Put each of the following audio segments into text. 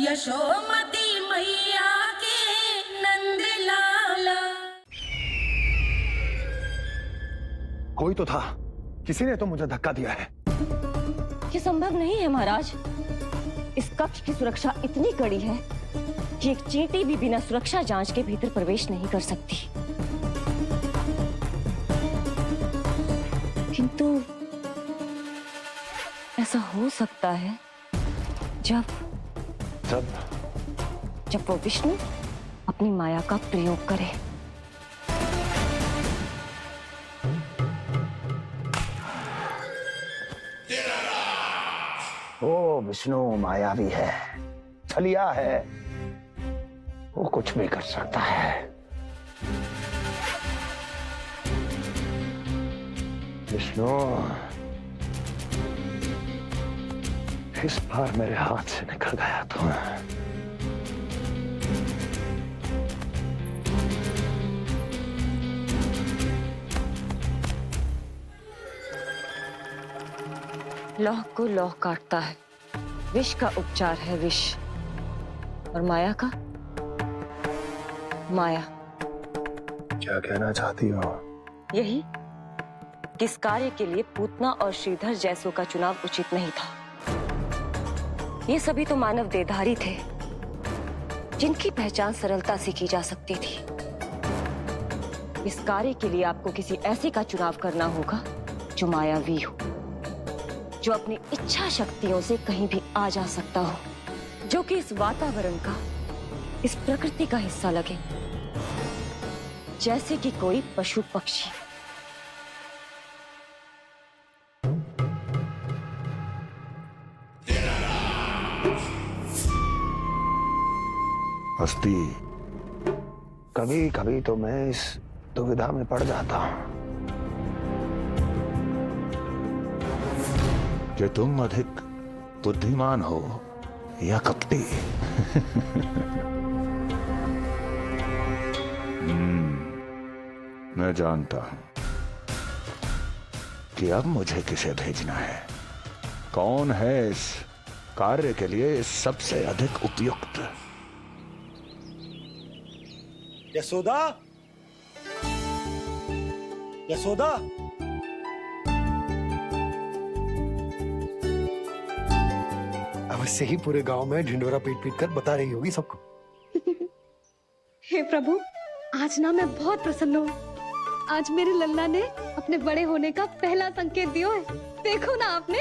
यशोमती मैया के नंद लाला। कोई तो था, किसी ने तो मुझे धक्का दिया है। ये संभव नहीं है महाराज। इस कक्ष की सुरक्षा इतनी कड़ी है कि एक चींटी भी बिना सुरक्षा जांच के भीतर प्रवेश नहीं कर सकती। किंतु ऐसा हो सकता है जब वो विष्णु अपनी माया का प्रयोग करे। वो विष्णु मायावी है, छलिया है, वो कुछ भी कर सकता है। विष्णु इस बार मेरे हाथ से निकल गया तो लौह को लौह काटता है। विष का उपचार है विष, और माया का माया। क्या कहना चाहती हो? यही कि इस कार्य के लिए पूतना और श्रीधर जैसों का चुनाव उचित नहीं था। ये सभी तो मानव देहधारी थे जिनकी पहचान सरलता से की जा सकती थी। इस कार्य के लिए आपको किसी ऐसे का चुनाव करना होगा जो मायावी हो, जो अपनी इच्छा शक्तियों से कहीं भी आ जा सकता हो, जो कि इस वातावरण का, इस प्रकृति का हिस्सा लगे, जैसे कि कोई पशु पक्षी। हस्ती, कभी कभी तो मैं इस दुविधा में पड़ जाता हूं कि तुम अधिक बुद्धिमान हो या कपटी। मैं जानता हूं कि अब मुझे किसे भेजना है, कौन है इस कार्य के लिए सबसे अधिक उपयुक्त। यशोदा, यशोदा, अवश्य ही पूरे गांव में ढिंडोरा पीट पीट कर बता रही होगी सबको। हे प्रभु, आज ना मैं बहुत प्रसन्न हूँ। आज मेरे लल्ला ने अपने बड़े होने का पहला संकेत दिया है। देखो ना आपने।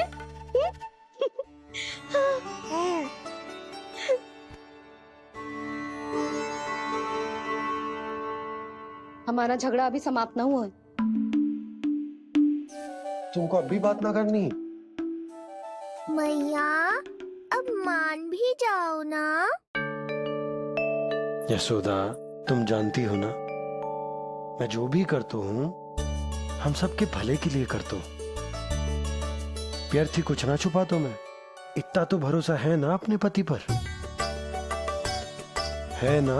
हमारा झगड़ा अभी समाप्त ना हुआ है। तुमको अब भी बात ना करनी? मैया, अब मान भी जाओ ना। यशोदा, तुम जानती हो ना, मैं जो भी करता हूँ हम सबके भले के लिए करता हूँ। व्यर्थ ही कुछ ना छुपा तो मैं। इतना तो भरोसा है ना अपने पति पर, है ना?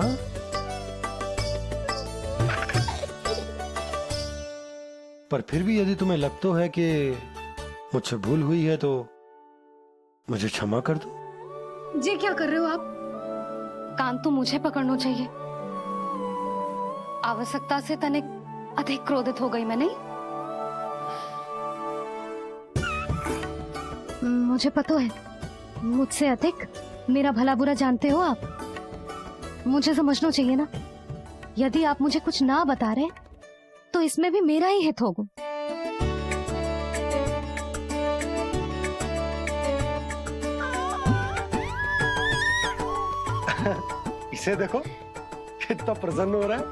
पर फिर भी यदि तुम्हें लगता है कि मुझसे भूल हुई है तो मुझे क्षमा कर दो। ये क्या कर रहे हो आप? कान तो मुझे पकड़ना चाहिए। आवश्यकता से तनिक अधिक क्रोधित हो गई मैं, नहीं? मुझे पता है, मुझसे अधिक मेरा भला बुरा जानते हो आप। मुझे समझना चाहिए ना, यदि आप मुझे कुछ ना बता रहे तो इसमें भी मेरा ही हित होगा। इसे देखो कितना प्रसन्न हो रहा है।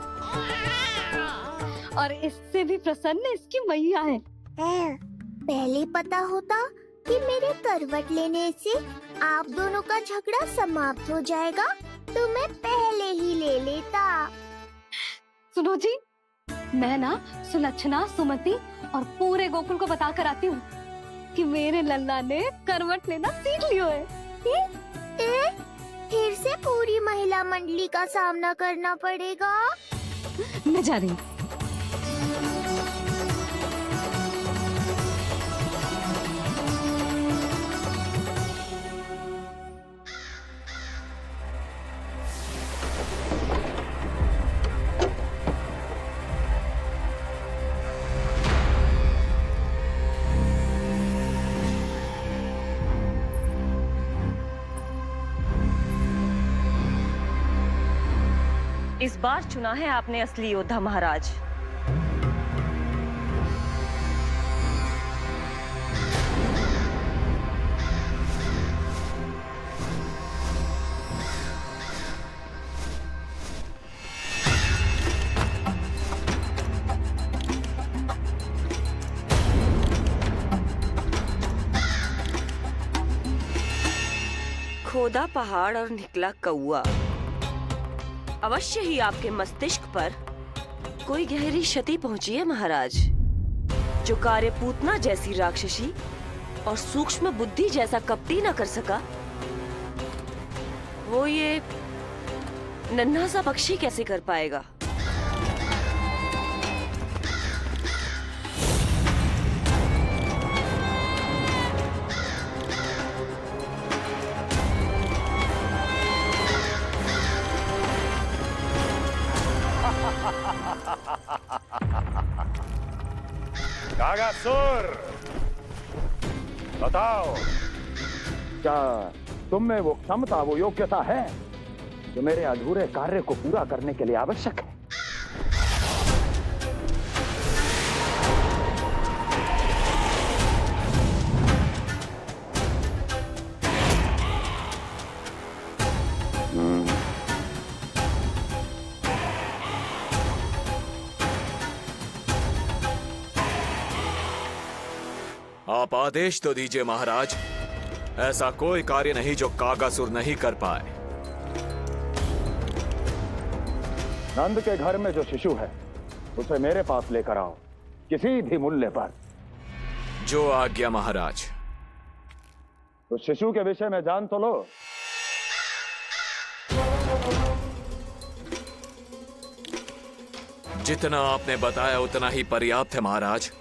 और इससे भी प्रसन्न इसकी मैया है। पहले पता होता कि मेरे करवट लेने से आप दोनों का झगड़ा समाप्त हो जाएगा तो मैं पहले ही ले लेता। सुनो जी, मैं ना सुलक्षणा, सुमति और पूरे गोकुल को बता कर आती हूँ कि मेरे लल्ला ने करवट लेना सीख लियो है। फिर से पूरी महिला मंडली का सामना करना पड़ेगा। मैं जा रही हूँ। इस बार चुना है आपने असली योद्धा महाराज। खोदा पहाड़ और निकला कौआ। अवश्य ही आपके मस्तिष्क पर कोई गहरी क्षति पहुंची है महाराज। जो कार्य पूतना जैसी राक्षसी और सूक्ष्म बुद्धि जैसा कपटी न कर सका, वो ये नन्हा सा पक्षी कैसे कर पाएगा। कागासुर, बताओ, क्या तुम में वो क्षमता, वो योग्यता है जो मेरे अधूरे कार्य को पूरा करने के लिए आवश्यक है? आप आदेश तो दीजिए महाराज। ऐसा कोई कार्य नहीं जो कागासुर नहीं कर पाए। नंद के घर में जो शिशु है उसे मेरे पास लेकर आओ, किसी भी मूल्य पर। जो आज्ञा महाराज। तो शिशु के विषय में जान तो लो। जितना आपने बताया उतना ही पर्याप्त है महाराज।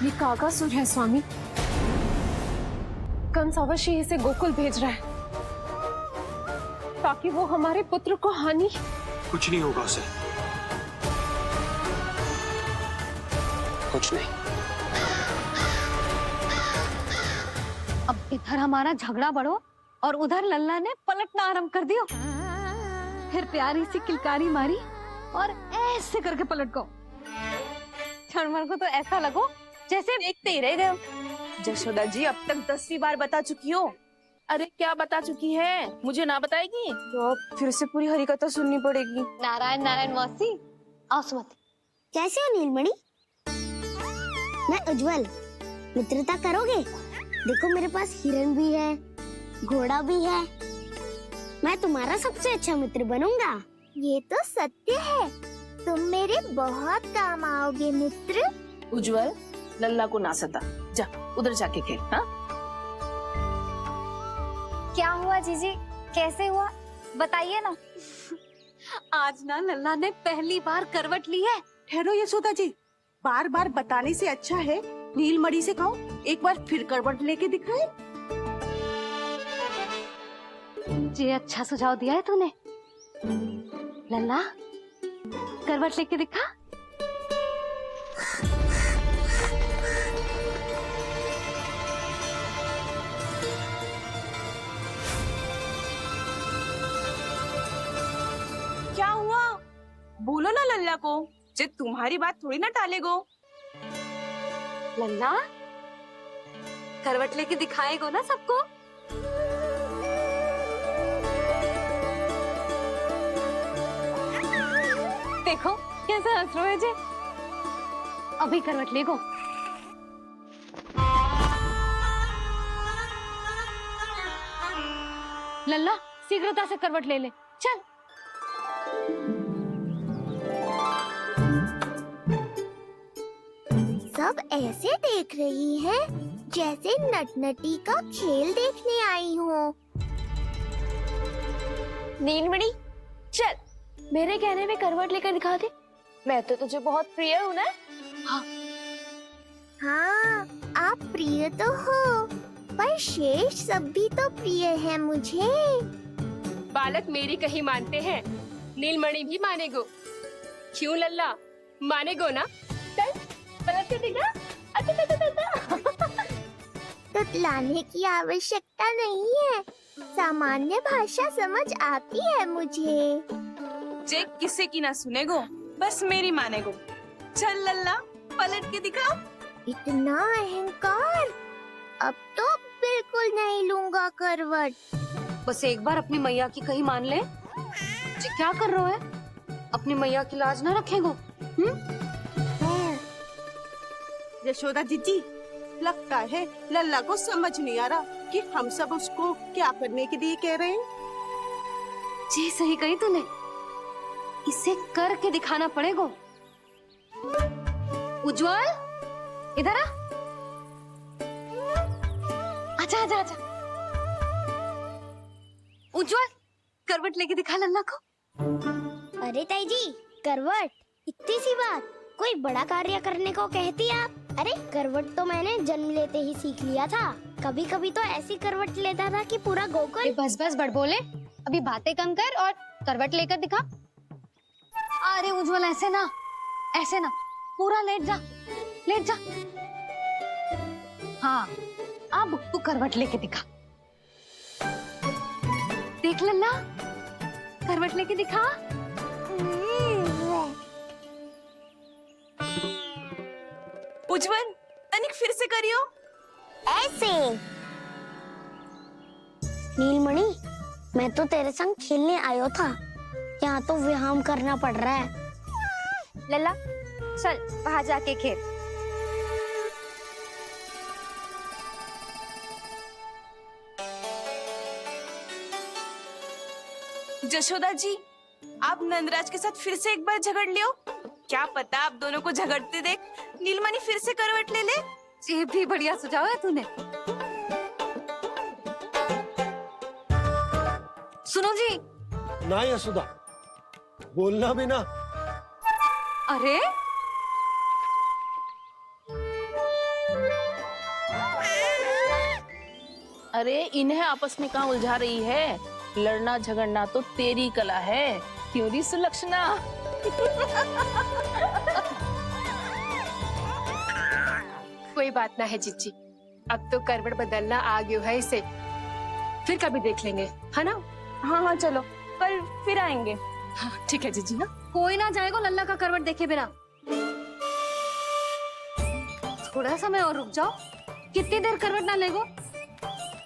ये कागासुर है स्वामी। कंस अवश्य इसे गोकुल भेज रहा है ताकि वो हमारे पुत्र को हानि। कुछ नहीं होगा उसे, कुछ नहीं। अब इधर हमारा झगड़ा बढ़ो और उधर लल्ला ने पलटना आरंभ कर दियो। फिर प्यारी सी किलकारी मारी और ऐसे करके पलट गो। क्षणभर को तो ऐसा लगो जैसे देखते ही रह गए। जशोदा जी अब तक 10वीं बार बता चुकी हो। अरे क्या बता चुकी है, मुझे ना बताएगी तो अब फिर से पूरी हरिकथा सुननी पड़ेगी। नारायण नारायण मौसी, आओ सुमति। कैसे हो नीलमणि? मैं उज्जवल, मित्रता करोगे? देखो मेरे पास हिरन भी है, घोड़ा भी है। मैं तुम्हारा सबसे अच्छा मित्र बनूंगा। ये तो सत्य है, तुम मेरे बहुत काम आओगे मित्र। उज्जवल, लल्ला को ना सता, जा उधर जाके खेल। हाँ, क्या हुआ जीजी, कैसे हुआ बताइए ना। आज ना लल्ला ने पहली बार करवट ली है। ठहरो यशोदा जी, बार बार बताने से अच्छा है नीलमणि से कहो एक बार फिर करवट लेके दिखाए। ये अच्छा सुझाव दिया है तूने। लल्ला करवट लेके दिखा। क्या हुआ? बोलो ना लल्ला को, जे तुम्हारी बात थोड़ी ना टालेगो। लल्ला करवट लेके दिखाएगो ना सबको। देखो कैसा हंस रहे जे। अभी करवट लेगो। लल्ला शीघ्रता से करवट ले ले, चल। सब ऐसे देख रही है जैसे नटनटी का खेल देखने आई हो। नीलमणि चल, मेरे कहने में करवट लेकर दिखा दे। मैं तो तुझे बहुत प्रिय हूँ ना। हाँ, आप प्रिय तो हो, पर शेष सब भी तो प्रिय है मुझे। बालक मेरी कहीं मानते हैं, नीलमणि भी मानेगो। क्यों लल्ला, मानेगो ना? चल पलट के दिखा। तुतलाने की आवश्यकता नहीं है, सामान्य भाषा समझ आती है मुझे। जे किसी की ना सुनेगो, बस मेरी मानेगो। चल लल्ला, पलट के दिखाओ। इतना अहंकार, अब तो बिल्कुल नहीं लूंगा करवट। बस एक बार अपनी मैया की कही मान ले। जी क्या कर रहे हो? अपनी मैया की लाज ना रखेगो? यशोदा जीजी, लगता है लल्ला को समझ नहीं आ रहा कि हम सब उसको क्या करने के लिए कह रहे हैं। जी सही कही तूने, इसे करके दिखाना पड़ेगा। उज्जवल, इधर आ। आजा आजा आजा। उज्जवल, करवट लेके दिखा लल्ला को। अरे ताई जी, करवट, इतनी सी बात, कोई बड़ा कार्य करने को कहती आप? अरे करवट तो मैंने जन्म लेते ही सीख लिया था। कभी कभी तो ऐसी करवट लेता था कि पूरा गोकुल। बस बस बड़ बोले, अभी बातें कम कर और करवट लेकर दिखा। अरे उज्जवल, ऐसे ना, ऐसे ना, पूरा लेट जा, लेट जा। हाँ, अब तू करवट लेके दिखा। देख लल्ला, करवट लेके दिखा। उज्जवल, तनिक फिर से करियो। ऐसे। नीलमणि, मैं तो तेरे संग खेलने आयो था, यहाँ तो व्यायाम करना पड़ रहा है। लल्ला चल वहां जाके खेल। जशोदा जी, आप नंदराज के साथ फिर से एक बार झगड़ लियो। क्या पता आप दोनों को झगड़ते देख नीलमणि फिर से करवट ले ले। ये भी बढ़िया सुझाव है तूने। सुनो जी। ना यशोदा, बोलना भी ना। अरे अरे इन्हें आपस में कहाँ उलझा रही है? लड़ना झगड़ना तो तेरी कला है, क्यों री सुलक्षणा? कोई बात ना है जीजी, अब तो करवट बदलना आ गयो है इसे। फिर कभी देख लेंगे, है ना? हाँ हाँ चलो, कल फिर आएंगे। हाँ ठीक है जीजी ना। कोई ना जाएगा लल्ला का करवट देखे बिना। थोड़ा समय और रुक जाओ। कितनी देर करवट ना लेगो?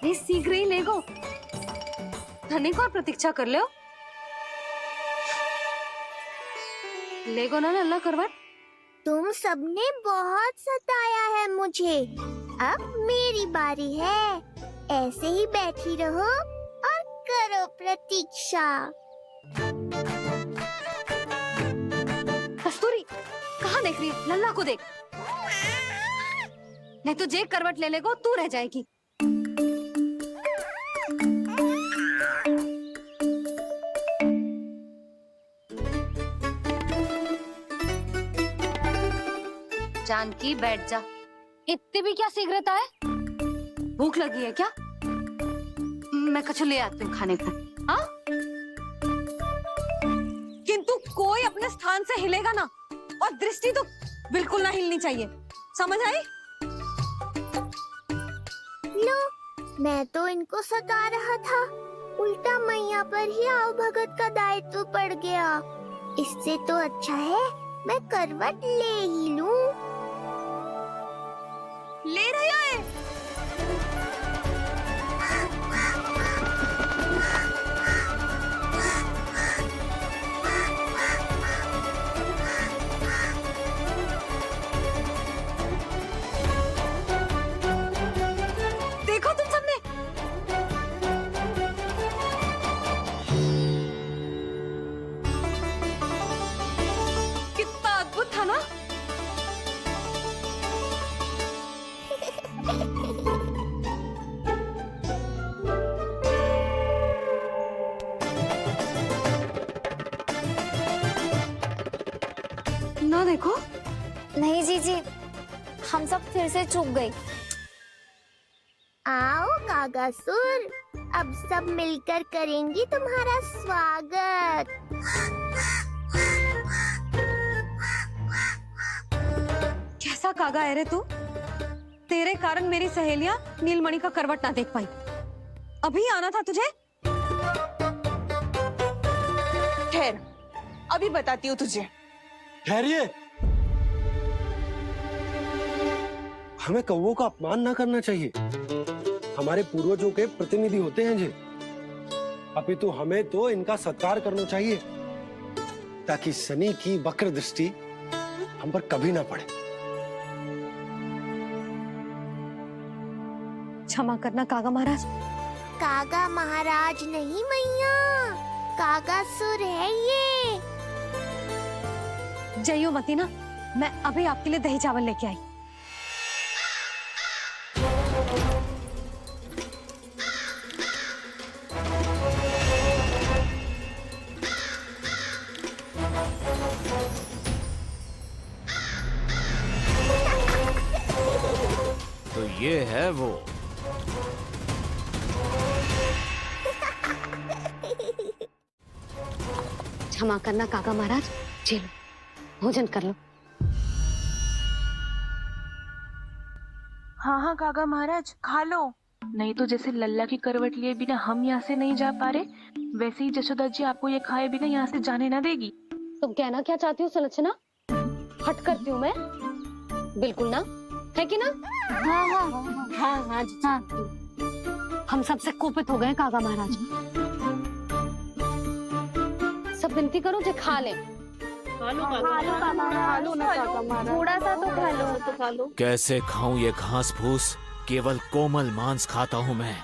ये शीघ्र ही लेगो। धनिक और प्रतीक्षा कर लो। लेगो ना लल्ला करवट। तुम सबने बहुत सताया है मुझे, अब मेरी बारी है। ऐसे ही बैठी रहो और करो प्रतीक्षा। कस्तूरी, कहाँ देख रही है? लल्ला को देख। नहीं तो जे करवट ले लेगो तू रह जाएगी। जानकी बैठ जा। इतनी भी क्या शीघ्रता है? भूख लगी है क्या? मैं कछु ले आती हूँ खाने को। हाँ? किंतु कोई अपने स्थान से हिलेगा ना, और दृष्टि तो बिल्कुल ना हिलनी चाहिए, समझ आई? लो, मैं तो इनको सता रहा था, उल्टा मैया पर ही आओ भगत का दायित्व पड़ गया। इससे तो अच्छा है मैं करवट ले ही लूं। ले रही है। देखो तुम सबने। कितना अद्भुत था ना? ना देखो। नहीं जीजी, हम सब फिर से चूक गए। आओ कागासुर, अब सब मिलकर करेंगी तुम्हारा स्वागत। कैसा कागा है रे तू? तेरे कारण मेरी सहेलियां नीलमणि का करवट ना देख पाई। अभी आना था तुझे। ठहर, अभी बताती हूँ तुझे। ठहरिए, हमें कौवों का अपमान ना करना चाहिए। हमारे पूर्वजों के प्रतिनिधि होते हैं जी। अपितु हमें तो इनका सत्कार करना चाहिए ताकि शनि की वक्र दृष्टि हम पर कभी ना पड़े। क्षमा करना कागा महाराज। कागा महाराज नहीं मैया, कागासुर है ये। जइयो मती ना, मैं अभी आपके लिए दही चावल लेके आई। तो ये है वो। क्षमा करना काका महाराज, चलो भोजन कर लो। हाँ हाँ काका महाराज, खा लो। नहीं तो जैसे लल्ला की करवट लिए बिना हम यहाँ से नहीं जा पा रहे, वैसे ही जशोदा जी आपको ये खाए बिना यहाँ से जाने ना देगी। तुम कहना क्या चाहती हो सुलक्षणा? हट करती हूँ मैं? बिल्कुल ना, है कि ना? हाँ हाँ हाँ हाँ हाँ। हम सबसे कोपित हो गए काका महाराज। सब विनती करो जो खा ले। थोड़ा सा तो खा लो। कैसे खाऊं ये घास फूस? केवल कोमल मांस खाता हूँ मैं।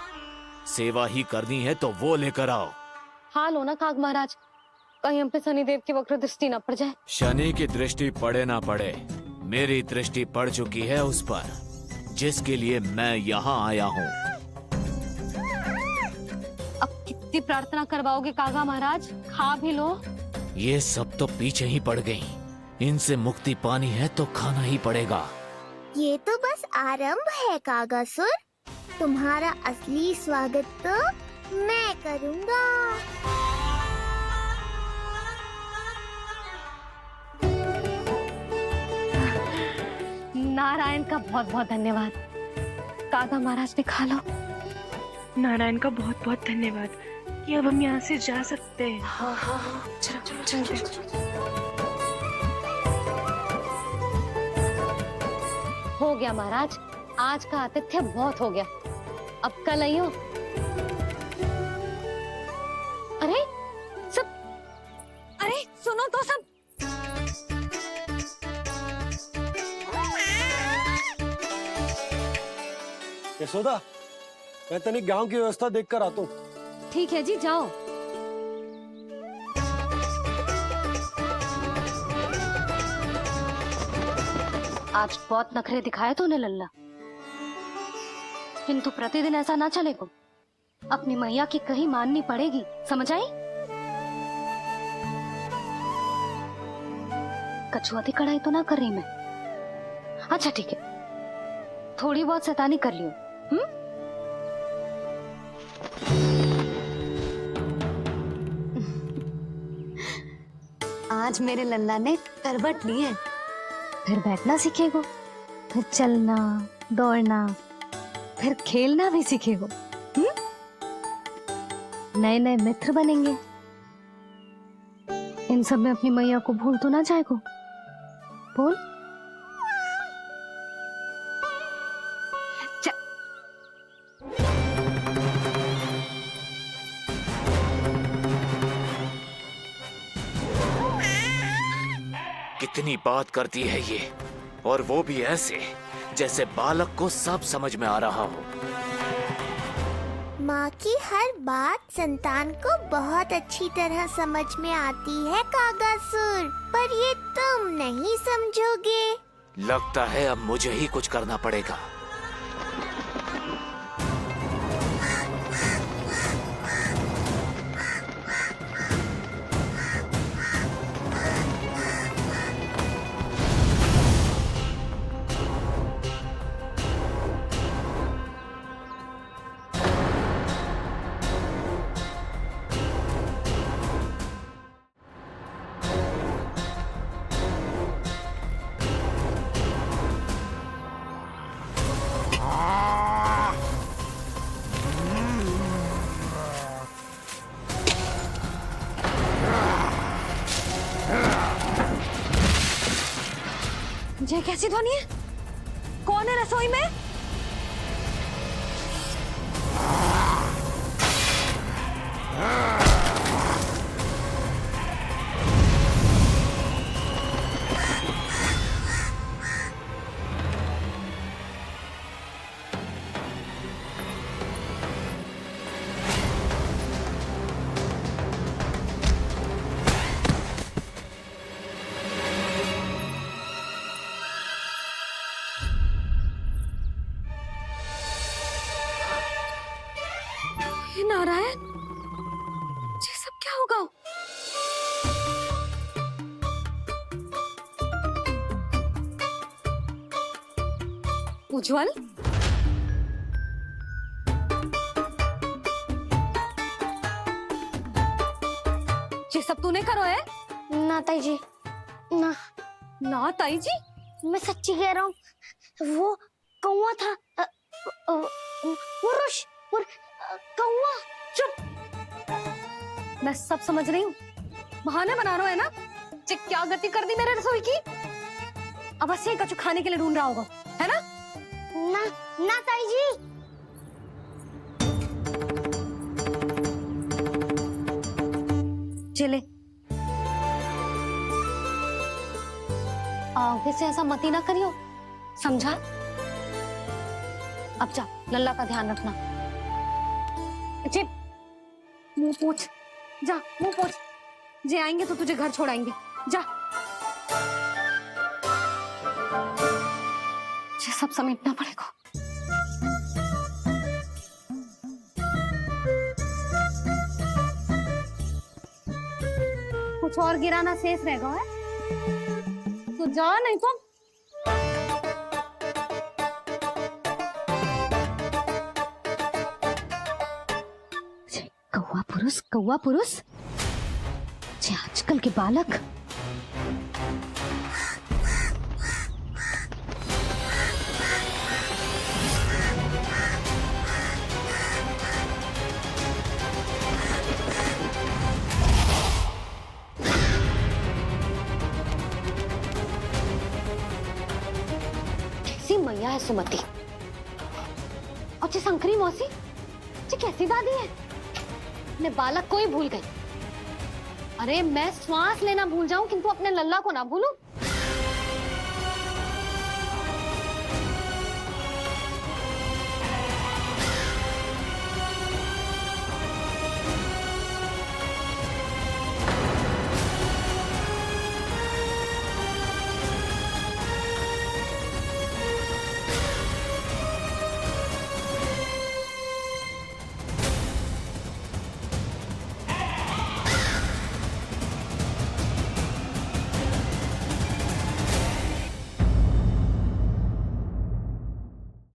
सेवा ही करनी है तो वो लेकर आओ। खा लो ना काग महाराज, कहीं हम पे शनिदेव की वक्र दृष्टि ना पड़ जाए। शनि की दृष्टि पड़े ना पड़े, मेरी दृष्टि पड़ चुकी है उस पर, जिसके लिए मैं यहाँ आया हूँ। अब कितनी प्रार्थना करवाओगे कागा महाराज? खा भी लो। ये सब तो पीछे ही पड़ गई, इनसे मुक्ति पानी है तो खाना ही पड़ेगा। ये तो बस आरंभ है कागासुर, तुम्हारा असली स्वागत तो मैं करूँगा। नारायण का बहुत बहुत धन्यवाद। कागा महाराज ने खा लो। नारायण का बहुत बहुत धन्यवाद कि अब हम यहाँ से जा सकते हैं। हाँ हाँ हाँ, चलो चलो चलो। हो गया महाराज, आज का आतिथ्य बहुत हो गया, अब कल आइयो। अरे सब, अरे सुनो तो सब। यशोदा, मैं तनिक गांव की व्यवस्था देखकर आता हूँ। ठीक है जी, जाओ। आज बहुत नखरे दिखाए तूने लल्ला, किंतु प्रतिदिन ऐसा ना चलेगा। अपनी मैया की कहीं माननी पड़ेगी, समझ आई? कछुआती कढ़ाई तो ना कर रही मैं। अच्छा ठीक है, थोड़ी बहुत शैतानी कर लियो। आज मेरे लल्ला ने करवट ली है, फिर बैठना सीखेगो, फिर चलना दौड़ना, फिर खेलना भी सीखेगो। नए नए मित्र बनेंगे। इन सब में अपनी मैया को भूल तो ना जाएगो। बोल। कितनी बात करती है ये, और वो भी ऐसे जैसे बालक को सब समझ में आ रहा हो। माँ की हर बात संतान को बहुत अच्छी तरह समझ में आती है कागासुर, पर ये तुम नहीं समझोगे। लगता है अब मुझे ही कुछ करना पड़ेगा। ये कैसी ध्वनि है? कौन है रसोई में? नारायण, ये सब क्या होगा? उज्जवल, ये सब तूने करो है? ना ताई जी, ना ना ताई जी, मैं सच्ची कह रहा हूँ। वो कौवा था, पुरुष कौवा। चुप, मैं सब समझ रही हूँ। बहाने बना रहा है ना? ये क्या गति कर दी मेरे रसोई की? अब बस ये कछु खाने के लिए ढूंढ रहा होगा, है ना? ना ना ताई जी। चले, आगे से ऐसा मत ही ना करियो, समझा? अब जा, लल्ला का ध्यान रखना। चिप, मुंह पोछ, जा मुंह पोछ। जे आएंगे तो तुझे घर छोड़ाएंगे, जा। ये सब समेटना पड़ेगा। कुछ और गिराना शेष रहेगा है? तो जा, नहीं तो कौवा पुरुष, ये आजकल के बालक। कैसी मैया है सुमति, और ये शंकरी मौसी, ये कैसी दादी है? अपने बालक को ही भूल गई। अरे मैं श्वास लेना भूल जाऊं किंतु अपने लल्ला को ना भूलूं।